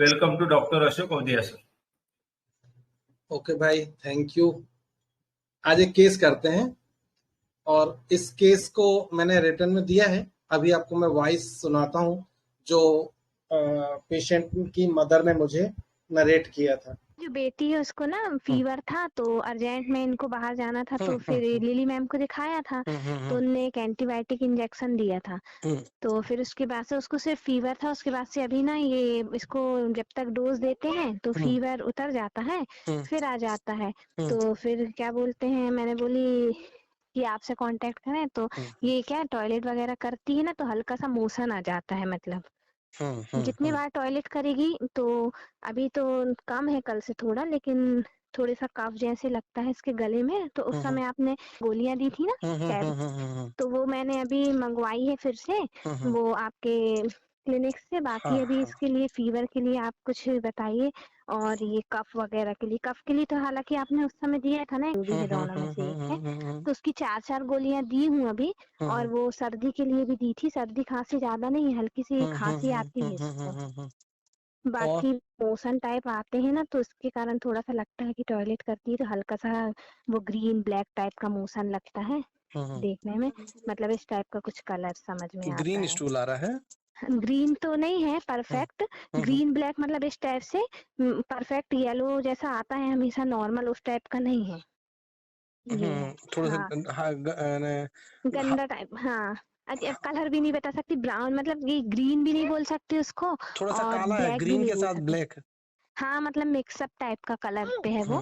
Welcome to doctor Ashok Awadhiya sir. Okay भाई, thank you. आज एक केस करते हैं और इस केस को मैंने रिटर्न में दिया है। अभी आपको मैं वॉइस सुनाता हूँ जो पेशेंट की मदर ने मुझे नरेट किया था। जो बेटी है उसको ना फीवर था तो अर्जेंट में इनको बाहर जाना था तो फिर लिली मैम को दिखाया था तो उनने एक एंटीबायोटिक इंजेक्शन दिया था। तो फिर उसके बाद से उसको सिर्फ फीवर था। उसके बाद से अभी ना ये इसको जब तक डोज देते हैं तो फीवर उतर जाता है फिर आ जाता है। तो फिर क्या बोलते हैं, मैंने बोली कि आपसे कांटेक्ट करें तो ये क्या टॉयलेट वगैरह करती है ना तो हल्का सा मोशन आ जाता है। मतलब जितनी बार टॉयलेट करेगी तो अभी तो कम है कल से थोड़ा, लेकिन थोड़ा सा कफ जैसे लगता है इसके गले में। तो उस समय आपने गोलियां दी थी ना टैब, तो वो मैंने अभी मंगवाई है फिर से वो आपके क्लिनिक से। बाकी अभी इसके लिए फीवर के लिए आप कुछ बताइए, और ये कफ वगैरह के लिए। कफ के लिए तो हालांकि आपने उस समय दिया था ना, दोनों में से एक है, तो उसकी 4 गोलियां दी हूँ अभी। और वो सर्दी के लिए भी दी थी। सर्दी खांसी ज्यादा नहीं, हल्की सी खांसी आती है इसको। बाकी मोशन टाइप आते हैं ना तो इसके कारण थोड़ा सा लगता है कि टॉयलेट करती है तो हल्का सा वो ग्रीन ब्लैक टाइप का मोशन लगता है देखने में। मतलब इस टाइप का कुछ कलर समझ में आता है। ग्रीन स्टूल आ रहा है? ग्रीन तो नहीं है परफेक्ट, ग्रीन ब्लैक मतलब इस टाइप से। परफेक्ट येलो जैसा आता है हमेशा नॉर्मल, उस टाइप का नहीं है ये। थोड़ा हाँ, सा गंदा टाइप। हाँ, अब कलर भी नहीं बता सकती, ब्राउन मतलब ये ग्रीन भी नहीं बोल सकती उसको, थोड़ा सा और काला है, ब्लैक भी ग्रीन नहीं के बोल साथ सकती। ब्लैक। हाँ, मतलब मिक्सअप टाइप का कलर पे है वो।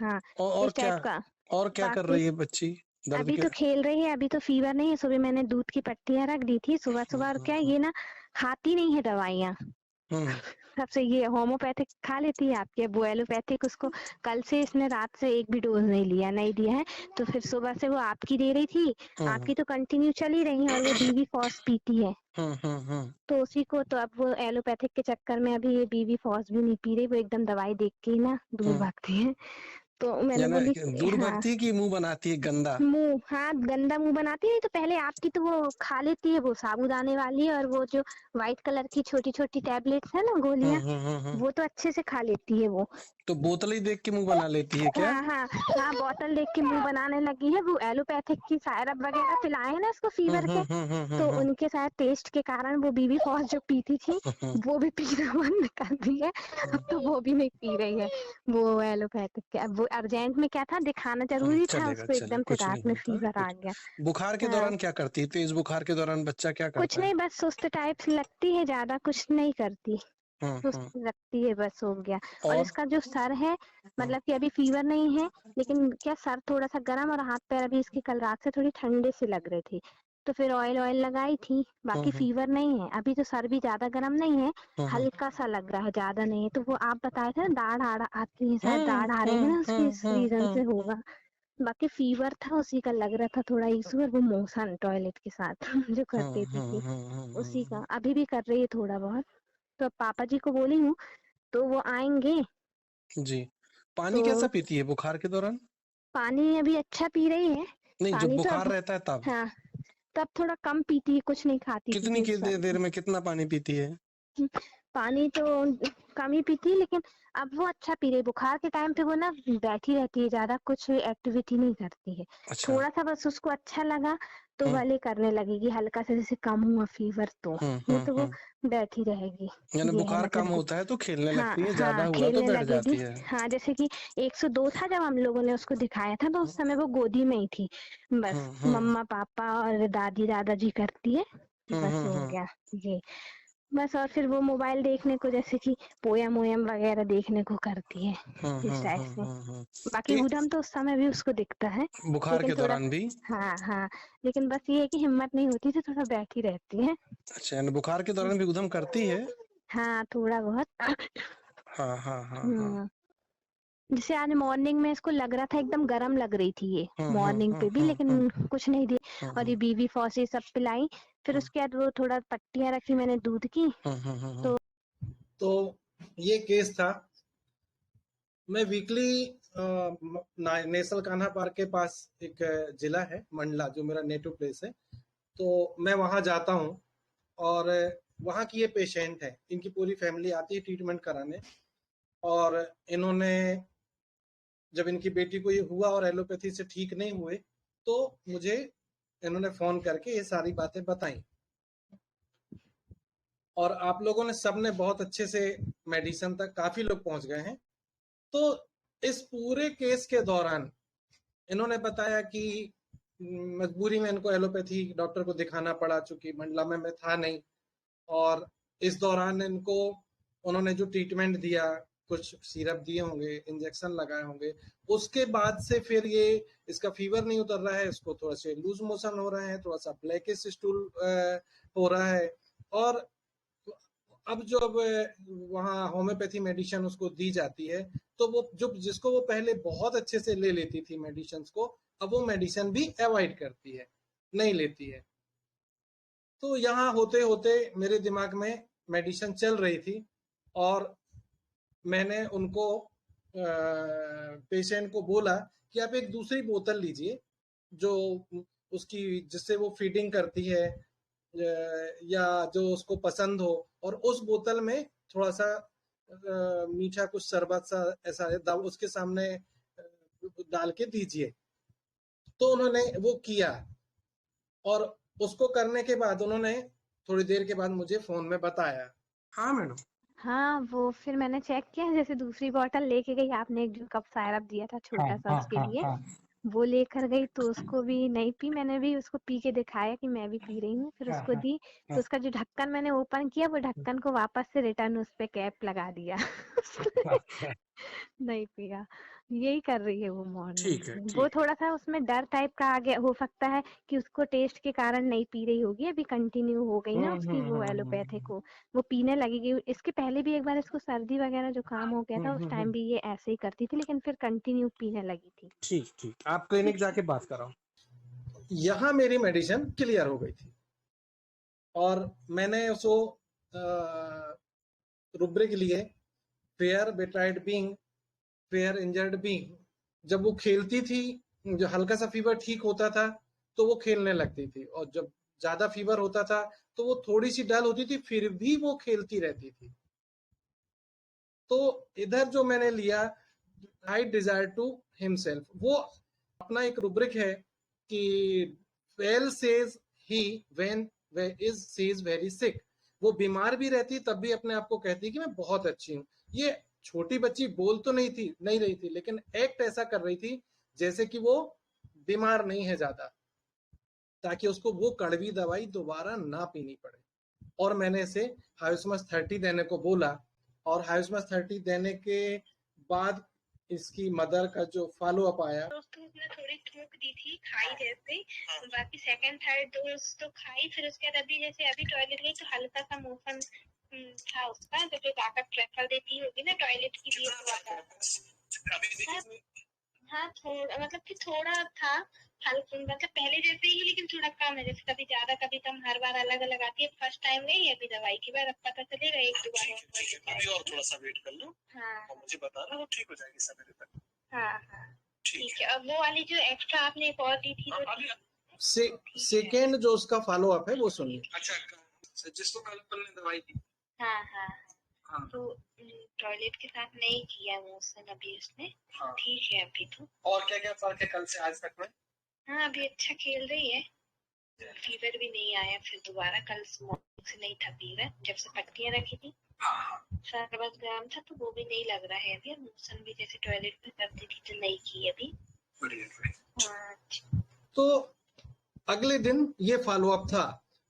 हाँ, और इस क्या टाइप का। और क्या कर बाकी रही है बच्ची? दर्द अभी के तो खेल रही है, अभी तो फीवर नहीं है। सुबह मैंने दूध की पट्टियां रख दी थी सुबह सुबह। और क्या ये ना खाती नहीं है दवाइयाँ। सबसे ये होम्योपैथिक खा लेती है आपके, वो एलोपैथिक उसको कल से इसने रात से एक भी डोज नहीं दिया है। तो फिर सुबह से वो आपकी दे रही थी, आपकी तो कंटिन्यू चल ही रही है, और वो बीवी फॉस पीती है। तो उसी को तो अब वो एलोपैथिक के चक्कर में अभी ये बीवी फॉस भी नहीं पी रही, वो एकदम दवाई देख के ही ना दूर भागती है। तो मैंने बोली दूर हाँ, भगती है कि मुंह बनाती है गंदा? मुंह, हाँ गंदा मुंह बनाती है। तो पहले आपकी तो वो खा लेती है वो साबूदाने वाली, और वो जो व्हाइट कलर की छोटी छोटी टैबलेट्स है ना गोलियां, वो तो अच्छे से खा लेती है वो। तो बोतल ही देख के मुंह बना लेती है क्या? हाँ हाँ हाँ, बोतल देख के मुंह बनाने लगी है। वो एलोपैथिक की सायरप वगैरह पिलाए हैं ना इसको फीवर के, तो उनके साथ टेस्ट के कारण वो बीबी फॉस जो पीती थी वो भी पीना बंद कर दी है। अब तो वो भी नहीं पी रही है वो एलोपैथिक के। अब वो अर्जेंट में क्या था, दिखाना जरूरी था चलेगा उसको, चलेगा, एकदम से कुछ नहीं रात में होता फीवर आ कुछ। गया। बुखार के हाँ, दौरान क्या करती है? तेज बुखार के दौरान बच्चा क्या कुछ करता है? नहीं, बस सुस्त टाइप लगती है, ज्यादा कुछ नहीं करती, सुस्त लगती है बस, हो गया। और इसका जो सर है, मतलब कि अभी फीवर नहीं है, लेकिन क्या सर थोड़ा सा गर्म, और हाथ पैर अभी इसके कल रात से थोड़ी ठंडे से लग रहे थे, तो फिर ऑयल लगाई थी। बाकी फीवर नहीं है अभी, तो सर भी ज्यादा गर्म नहीं है, हल्का सा लग रहा है, ज्यादा नहीं है। तो वो आप बताए थे ना दाढ़ आती है, शायद दाढ़ आ रही है ना उसकी, इस रीजन से होगा। बाकी फीवर था उसी का लग रहा था थोड़ा इशू, और वो मोशन टॉयलेट के साथ जो कर देती थी उसी का अभी भी कर रही है थोड़ा बहुत। तो पापा जी को बोली हूँ तो वो आएंगे। जी। पानी तो कैसा पीती है बुखार के दौरान? पानी अभी अच्छा पी रही है। नहीं, जब पानी तो बुखार अब, रहता है तब हाँ, तब थोड़ा कम पीती है, कुछ नहीं खाती कितनी पीती की सब। देर में कितना पानी पीती है? पानी तो कम ही पीती है, लेकिन अब वो अच्छा पी रही है। बुखार के टाइम पे वो ना बैठी रहती है, ज्यादा कुछ एक्टिविटी नहीं करती है। अच्छा। थोड़ा सा बस उसको अच्छा लगा तो वाले करने लगेगी, हल्का से जैसे कम हुआ फीवर तो नहीं तो वो बैठी रहेगी। यानी ये है बुखार कम मतलब कि होता है तो खेलने हाँ लगती है, ज्यादा हाँ, हुआ तो खेलने बैठ लगेगी। जाती है। हाँ, जैसे कि 102 था जब हम लोगों ने उसको दिखाया था, तो उस समय वो गोदी में ही थी बस। मम्मा पापा और दादी दादाजी करती है, बस हो गया ये। बस, और फिर वो मोबाइल देखने को, जैसे कि पोयम वोयम वगैरह देखने को करती है इस टाइप से। बाकी उधम तो उस समय भी उसको दिखता है, बुखार लेकिन के थोड़ा, दौरान भी? हाँ हाँ, लेकिन बस ये है कि हिम्मत नहीं होती, तो थोड़ा बैठी रहती है। अच्छा, यानी बुखार के दौरान भी उधम करती है? हाँ, थोड़ा बहुत। हाँ हाँ हाँ हाँ। जैसे आज मॉर्निंग में इसको लग रहा था एकदम गर्म लग रही थी ये मॉर्निंग पे भी, लेकिन कुछ नहीं दी। और ये बीवी फॉसी सब पिलाई। फिर उसके बाद वो थोड़ा पट्टियां रखी मैंने दूध की। तो ये केस था। मैं वीकली नेशनल कान्हा पार्क के पास एक जिला है मंडला, जो मेरा नेटिव प्लेस है, तो मैं वहां जाता हूँ। और वहाँ की ये पेशेंट है, इनकी पूरी फैमिली आती है ट्रीटमेंट कराने, और इन्होंने जब इनकी बेटी को ये हुआ और एलोपैथी से ठीक नहीं हुए तो मुझे इन्होंने फोन करके ये सारी बातें बताई, और आप लोगों ने सबने बहुत अच्छे से मेडिसिन तक काफी लोग पहुंच गए हैं। तो इस पूरे केस के दौरान इन्होंने बताया कि मजबूरी में इनको एलोपैथी डॉक्टर को दिखाना पड़ा, चूंकि मंडला में मैं था नहीं, और इस दौरान इनको उन्होंने जो ट्रीटमेंट दिया, कुछ सिरप दिए होंगे, इंजेक्शन लगाए होंगे, उसके बाद से फिर ये इसका फीवर नहीं उतर रहा है, इसको थोड़ा से लूज मोशन हो रहे हैं, थोड़ा सा ब्लैकिश स्टूल हो रहा है, और अब जब वहाँ होम्योपैथी मेडिसिन उसको दी जाती है तो वो जो जिसको वो पहले बहुत अच्छे से ले लेती थी मेडिसिन को, अब वो मेडिसिन भी अवॉइड करती है, नहीं लेती है। तो यहाँ होते होते मेरे दिमाग में मेडिसिन चल रही थी, और मैंने उनको पेशेंट को बोला कि आप एक दूसरी बोतल लीजिए जो उसकी जिससे वो फीडिंग करती है या जो उसको पसंद हो, और उस बोतल में थोड़ा सा मीठा कुछ शरबत सा ऐसा उसके सामने डाल के दीजिए। तो उन्होंने वो किया, और उसको करने के बाद उन्होंने थोड़ी देर के बाद मुझे फोन में बताया। हाँ मैडम। हाँ, वो फिर मैंने चेक किया, जैसे दूसरी बॉटल लेके गई, आपने एक जो कप सायरप दिया था छोटा सा उसके लिए, वो लेकर गई, तो उसको भी नहीं पी, मैंने भी उसको पी के दिखाया कि मैं भी पी रही हूँ, फिर उसको दी, तो उसका जो ढक्कन मैंने ओपन किया, वो ढक्कन को वापस से रिटर्न उस पे कैप लगा दिया। नहीं पिया। यही कर रही है वो मॉर्निंग ठीक है, से। ठीक वो है। थोड़ा सा उसमें डर टाइप का आ गया, हो सकता है कि उसको टेस्ट के कारण नहीं पी रही होगी, अभी कंटिन्यू हो गई ना उसकी वो एलोपैथिक को, वो पीने लगेगी। इसके पहले भी एक बार इसको सर्दी वगैरह जुकाम हो गया था, उस टाइम भी ये ऐसे ही करती थी, लेकिन फिर कंटिन्यू पीने लगी थी। ठीक ठीक, आप क्लिनिक जाके बात कराओ। यहाँ मेरी मेडिसिन क्लियर हो गई थी, और मैंने उसको रुब्रिक लिए fear betrayed being, fear injured being. जब वो खेलती थी, जो हल्का सा फीवर ठीक होता था तो वो खेलने लगती थी, और जब ज्यादा फीवर होता था तो वो थोड़ी सी डल होती थी, फिर भी वो खेलती रहती थी। तो इधर जो मैंने लिया आई डिजायर टू हिमसेल्फ, वो अपना एक रुब्रिक है कि well says he when is says very sick. वो बीमार भी रहती तब भी अपने आप को कहती कि मैं बहुत अच्छी हूँ। ये छोटी बच्ची बोल तो नहीं रही थी, लेकिन एक्ट ऐसा कर रही थी जैसे कि वो बीमार नहीं है ज्यादा, ताकि उसको वो कड़वी दवाई दोबारा ना पीनी पड़े। और मैंने इसे हाइसमस 30 देने को बोला, और हाइसमस 30 देने के बाद इसकी मदर का जो फॉलो अप आया, तो उसने थोड़ी थूक दी थी खाई जैसे, बाकी सेकंड थर्ड डोज तो खाई, फिर उसके बाद अभी जैसे अभी टॉयलेट गई तो हल्का सा मोशन था उसका, जब जो ताकत प्रेफर देती होगी ना टॉयलेट की लिए हुआ। हाँ थोड़ा मतलब कि थोड़ा था हल्का, मतलब पहले जैसे ही, लेकिन थोड़ा कम है, जैसे कभी ज्यादा कभी कम, हर बार अलग अलग आती है। फर्स्ट टाइम गई है अभी दवाई की बार, अब पता चलेगा एक दो बार। अभी और थोड़ा सा वेट कर लो, हाँ और मुझे बताना, वो ठीक हो जाएगी सवेरे तक। हाँ हाँ ठीक है। अब वो वाली जो एक्स्ट्रा आपने एक और दी थी सेकेंड जो उसका फॉलो अप है वो सुनिए। अच्छा, जिसको कल अपन ने दवाई दी। हाँ हाँ हाँ। तो टॉयलेट के साथ नहीं किया मोशन अभी उसने। हाँ। ठीक है अभी तो। और क्या क्या फर्क है कल से आज तक में? हाँ अभी अच्छा खेल रही है, फीवर भी नहीं आया फिर दोबारा, कल मॉर्निंग से नहीं था फीवर, जब से पट्टियां रखी थी। शरबत गर्म था तो वो भी नहीं लग रहा है अभी, मोशन भी जैसे टॉयलेट में करती थी तो नहीं की अभी। हाँ। तो अगले दिन ये फॉलो अप था,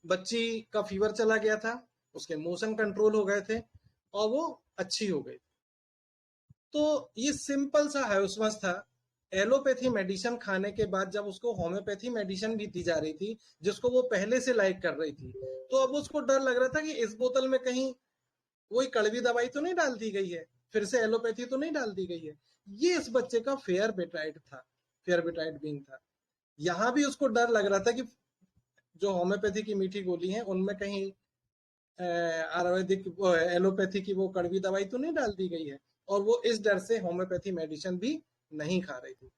बच्ची का फीवर चला गया था, उसके मोशन कंट्रोल हो गए थे, और वो अच्छी हो गई। तो ये सिंपल सा हाइसमस था। एलोपैथी मेडिसिन खाने के बाद जब उसको होम्योपैथी मेडिसिन भी दी जा रही थी, जिसको वो पहले से लाइक कर रही थी, तो अब उसको डर लग रहा था कि इस बोतल में कहीं वही कड़वी दवाई तो नहीं डाल दी गई है, फिर से एलोपैथी तो नहीं डाल दी गई है। ये इस बच्चे का फेयर बेटाइड था, फेयर बेटाइड बीइंग था। यहाँ भी उसको डर लग रहा था कि जो होम्योपैथी की मीठी गोली है उनमें कहीं आयुर्वेदिक एलोपैथी की वो कड़वी दवाई तो नहीं डाल दी गई है, और वो इस डर से होम्योपैथी मेडिसिन भी नहीं खा रही थी।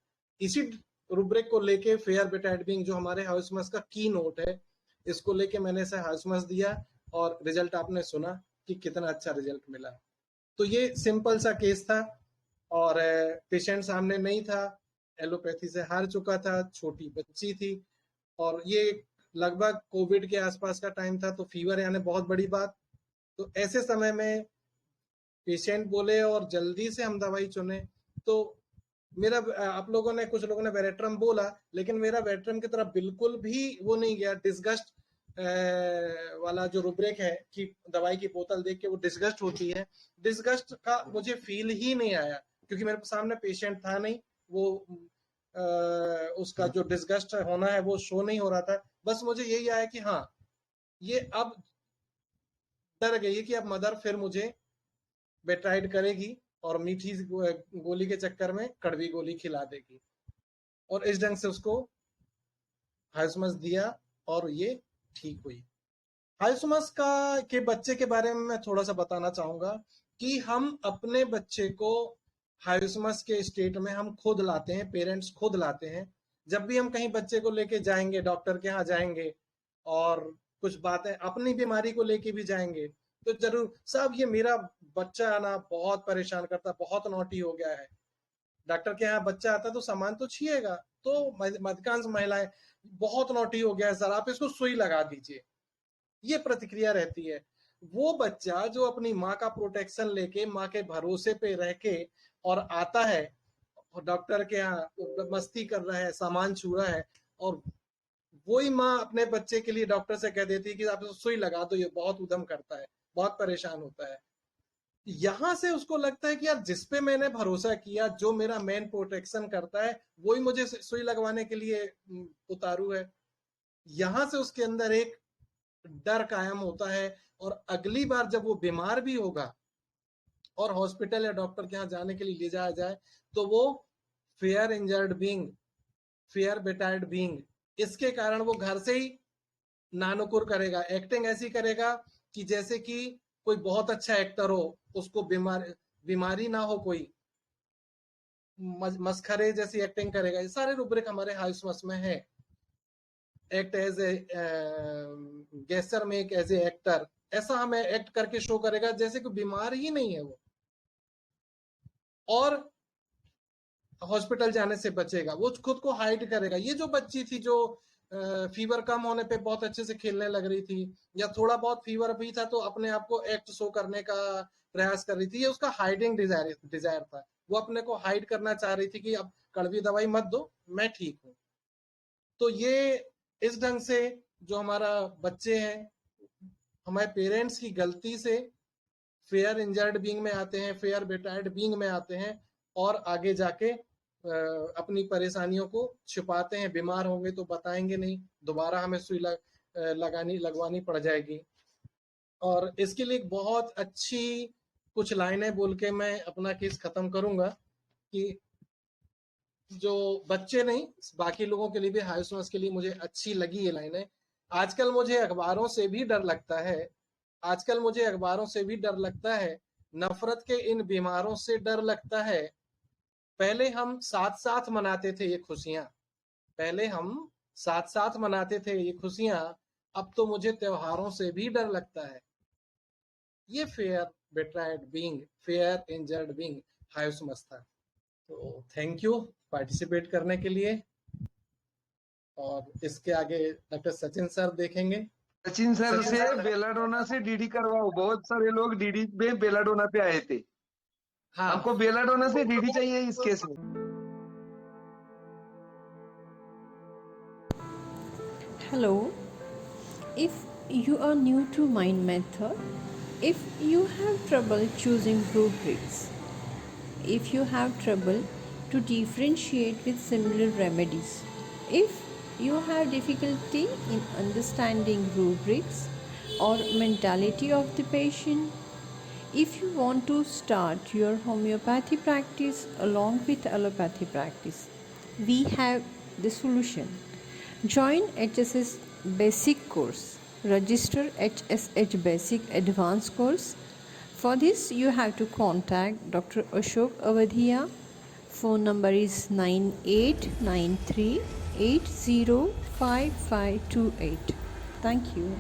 इसी रुब्रिक को लेके फेयर बेटाइड बीइंग जो हमारे हाउसमस का की नोट है, इसको लेके मैंने इसे हाउसमस दिया, और रिजल्ट आपने सुना कि कितना अच्छा रिजल्ट मिला। तो ये सिंपल सा केस था और पेशेंट सामने नहीं था, एलोपैथी से हार चुका था, छोटी बच्ची थी और ये लगभग कोविड के आसपास का टाइम था, तो फीवर यानी बहुत बड़ी बात। तो ऐसे समय में पेशेंट बोले और जल्दी से हम दवाई चुने। तो मेरा आप लोगों ने, कुछ लोगों ने वेरेट्रम बोला, लेकिन मेरा वेरेट्रम की तरफ बिल्कुल भी वो नहीं गया। डिस्गस्ट वाला जो रूब्रिक है कि दवाई की बोतल देख के वो डिस्गस्ट होती है, डिस्गस्ट का मुझे फील ही नहीं आया क्योंकि मेरे सामने पेशेंट था नहीं। वो उसका जो डिस्गस्ट होना है वो शो नहीं हो रहा था। बस मुझे यही आया कि हाँ, ये अब डर गई है कि अब मदर फिर मुझे बेट्राइड करेगी और मीठी गोली के चक्कर में कड़वी गोली खिला देगी। और इस ढंग से उसको हाइसमस दिया और ये ठीक हुई। हाइसमस के बच्चे के बारे में मैं थोड़ा सा बताना चाहूंगा कि हम अपने बच्चे को हाइसमस के स्टेट में हम खुद लाते हैं, पेरेंट्स खुद लाते हैं। जब भी हम कहीं बच्चे को लेके जाएंगे, डॉक्टर के यहाँ जाएंगे और कुछ बातें अपनी बीमारी को लेके भी जाएंगे, तो जरूर साहब ये मेरा बच्चा ना बहुत परेशान करता, बहुत नॉटी हो गया है। डॉक्टर के यहाँ बच्चा आता तो सामान तो छिएगा, तो अधिकांश महिलाएं बहुत नॉटी हो गया है सर, आप इसको सुई लगा दीजिए, ये प्रतिक्रिया रहती है। वो बच्चा जो अपनी माँ का प्रोटेक्शन लेके, माँ के भरोसे पे रह के और आता है डॉक्टर के यहाँ, मस्ती कर रहा है, सामान छू रहा है, और वही माँ अपने बच्चे के लिए डॉक्टर से कह देती है कि आप सुई लगा दो, ये बहुत उधम करता है, बहुत परेशान होता है। यहां से उसको लगता है कि यार जिस पे मैंने भरोसा किया, जो मेरा मेन प्रोटेक्शन करता है, वही मुझे सुई लगवाने के लिए उतारू है। यहां से उसके अंदर एक डर कायम होता है और अगली बार जब वो बीमार भी होगा और हॉस्पिटल या डॉक्टर के यहाँ जाने के लिए ले जाया जाए, तो वो fear injured being, fear betrayed being, इसके कारण वो घर से ही नानुकुर करेगा, एक्टिंग ऐसी करेगा कि जैसे कि कोई बहुत अच्छा एक्टर हो, उसको बीमारी ना हो, कोई मस्खरे जैसी एक्टिंग करेगा। ये सारे रूब्रिक हमारे हाइसमस में है। Act as a gesture make as a actor, ऐसा हमें एक्ट करके शो करेगा जैसे कि बीमार ही नहीं है वो, और हॉस्पिटल जाने से बचेगा, वो खुद को हाइड करेगा। ये जो बच्ची थी जो फीवर कम होने पे बहुत अच्छे से खेलने लग रही थी, या थोड़ा बहुत फीवर भी था तो अपने आप को एक्ट शो करने का प्रयास कर रही थी, ये उसका हाइडिंग डिजायर था। वो अपने को हाइड करना चाह रही थी कि अब कड़वी दवाई मत दो, मैं ठीक हूँ। तो ये इस ढंग से जो हमारा बच्चे हैं, हमारे पेरेंट्स की गलती से फेयर इंजर्ड बीइंग में आते हैं, फेयर बेटाइड बीइंग में आते हैं और आगे जाके अपनी परेशानियों को छुपाते हैं। बीमार होंगे तो बताएंगे नहीं, दोबारा हमें सुई लगवानी पड़ जाएगी। और इसके लिए बहुत अच्छी कुछ लाइनें बोल के मैं अपना केस खत्म करूंगा कि जो बच्चे नहीं, बाकी लोगों के लिए भी, हाइसमस के लिए मुझे अच्छी लगी ये लाइनें। आजकल मुझे अखबारों से भी डर लगता है, आजकल मुझे अखबारों से भी डर लगता है, नफरत के इन बीमारों से डर लगता है। पहले हम साथ साथ मनाते थे ये खुशियां, पहले हम साथ साथ मनाते थे ये खुशियां, अब तो मुझे त्योहारों से भी डर लगता है। ये fear betrayed being, fear injured being हाइसमस था। तो थैंक यू पार्टिसिपेट करने के लिए, और इसके आगे डॉक्टर सचिन सर देखेंगे। सचिन सर से बेलाडोना से डीडी करवाओ, बहुत सारे लोग डीडी में बेलाडोना पे आए थे। हाँ, हमको बेलाडोना से डीडी चाहिए इस केस में। Hello, if you are new to Mind Method, if you have trouble choosing rubrics, if you have trouble to differentiate with similar remedies, if you have difficulty in understanding rubrics or mentality of the patient, if you want to start your homeopathy practice along with allopathy practice, we have the solution. Join HSS Basic course. Register HSH Basic Advanced course. For this, you have to contact Dr. Ashok Avadhiya. Phone number is 9893805528. Thank you.